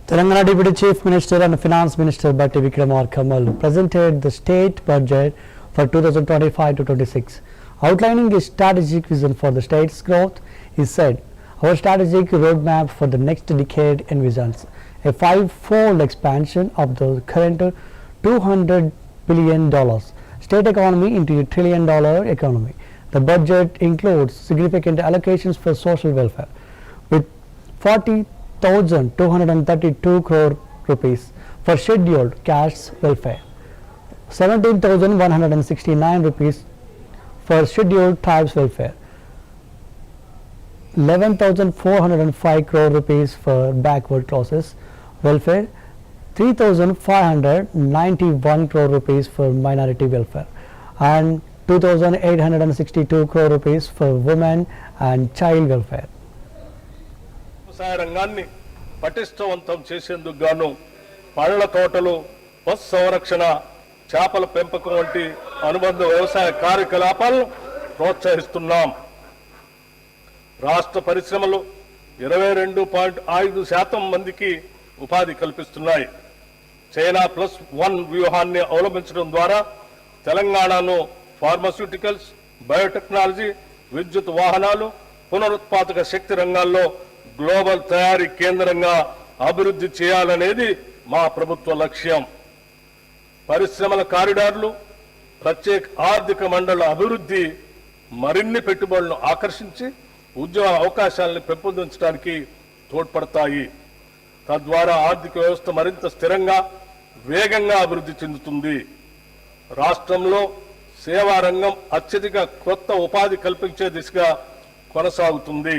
Telangana Deputy Chief Minister and Finance Minister Batti Vikramarka Kamal presented the state budget for 2025 to 26, outlining a strategic vision for the state's growth. He said, "Our strategic roadmap for the next decade envisions a five-fold expansion of the current $200 billion state economy into a $1 trillion economy. The budget includes significant allocations for social welfare, with 40,232 crore rupees for scheduled caste welfare, 17,169 rupees for scheduled tribes welfare, 11,405 crore rupees for backward classes welfare, 3,591 crore rupees for minority welfare, and 2,862 crore rupees for women and child welfare." వ్యవసాయ రంగాన్ని పటిష్టవంతం చేసేందుకు గాను పళ్ళ తోటలు, పశు సంరక్షణ, చేపల పెంపకం వంటి అనుబంధ వ్యవసాయ కార్యకలాపాలను ప్రోత్సహిస్తున్నాం. రాష్ట్ర పరిశ్రమలు 22.5% మందికి ఉపాధి కల్పిస్తున్నాయి. చైనా +1 వ్యూహాన్ని అవలంబించడం ద్వారా తెలంగాణను ఫార్మాస్యూటికల్స్, బయోటెక్నాలజీ, విద్యుత్ వాహనాలు, పునరుత్పాదక శక్తి రంగాల్లో గ్లోబల్ తయారీ కేంద్రంగా అభివృద్ధి చేయాలనేది మా ప్రభుత్వ లక్ష్యం. పరిశ్రమల కారిడార్లు, ప్రత్యేక ఆర్థిక మండళ్ల అభివృద్ధి మరిన్ని పెట్టుబడులను ఆకర్షించి ఉద్యోగ అవకాశాలను పెంపొందించడానికి తోడ్పడతాయి. తద్వారా ఆర్థిక వ్యవస్థ మరింత స్థిరంగా, వేగంగా అభివృద్ధి చెందుతుంది. రాష్ట్రంలో సేవా రంగం అత్యధిక కొత్త ఉపాధి కల్పించే దిశగా కొనసాగుతుంది.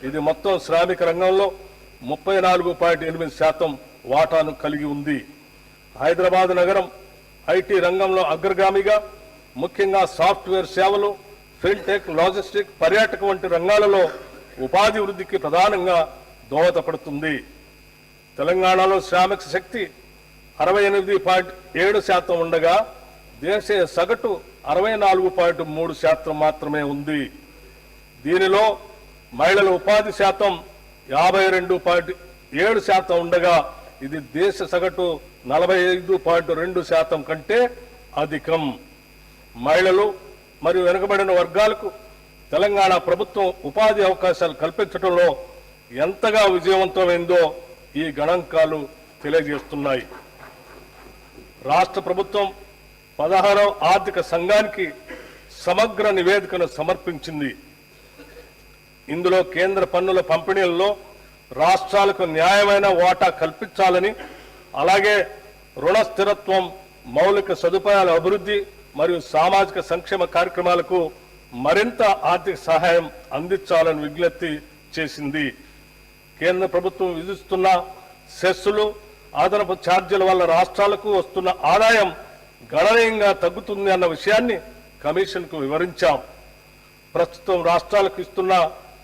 ఇది మొత్తం శ్రామిక రంగంలో 34.8% వాటాను కలిగి ఉంది. హైదరాబాద్ నగరం ఐటీ రంగంలో అగ్రగామిగా, ముఖ్యంగా సాఫ్ట్వేర్ సేవలు, ఫిన్టెక్, లాజిస్టిక్, పర్యాటక వంటి రంగాలలో ఉపాధి వృద్ధికి ప్రధానంగా దోహదపడుతుంది. తెలంగాణలో శ్రామిక శక్తి 68.7% ఉండగా దేశీయ సగటు 64.3% మాత్రమే ఉంది. దీనిలో మహిళల ఉపాధి శాతం 52.7% ఉండగా ఇది దేశ సగటు 45.2% కంటే అధికం. మహిళలు మరియు వెనుకబడిన వర్గాలకు తెలంగాణ ప్రభుత్వం ఉపాధి అవకాశాలు కల్పించడంలో ఎంతగా విజయవంతమైందో ఈ గణాంకాలు తెలియజేస్తున్నాయి. రాష్ట్ర ప్రభుత్వం 16వ ఆర్థిక సంఘానికి సమగ్ర నివేదికను సమర్పించింది. ఇందులో కేంద్ర పన్నుల పంపిణీల్లో రాష్ట్రాలకు న్యాయమైన వాటా కల్పించాలని, అలాగే రుణ స్థిరత్వం, మౌలిక సదుపాయాల అభివృద్ధి మరియు సామాజిక సంక్షేమ కార్యక్రమాలకు మరింత ఆర్థిక సహాయం అందించాలని విజ్ఞప్తి చేసింది. కేంద్ర ప్రభుత్వం విధిస్తున్న సెస్సులు, అదనపు ఛార్జీల వల్ల రాష్ట్రాలకు వస్తున్న ఆదాయం గణనీయంగా తగ్గుతుంది అన్న విషయాన్ని కమిషన్కు వివరించాం. ప్రస్తుతం రాష్ట్రాలకు ఇస్తున్న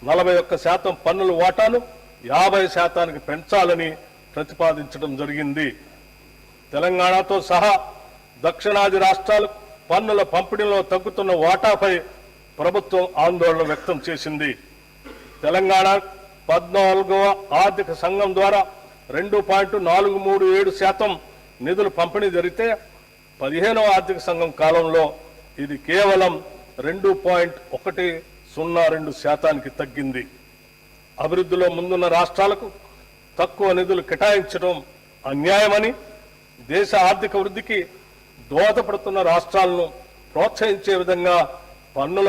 41% పన్నుల వాటాను 50%కి పెంచాలని ప్రతిపాదించడం జరిగింది. తెలంగాణతో సహా దక్షిణాది రాష్ట్రాలు పన్నుల పంపిణీలో తగ్గుతున్న వాటాపై ప్రభుత్వం ఆందోళన వ్యక్తం చేసింది. తెలంగాణ 14వ ఆర్థిక సంఘం ద్వారా 2.437% నిధులు పంపిణీ జరిగితే 15వ ఆర్థిక సంఘం కాలంలో ఇది కేవలం 2.102% తగ్గింది. అభివృద్ధిలో ముందున్న రాష్ట్రాలకు తక్కువ నిధులు కేటాయించడం అన్యాయమని, దేశ ఆర్థిక వృద్ధికి దోహదపడుతున్న రాష్ట్రాలను ప్రోత్సహించే విధంగా పన్నుల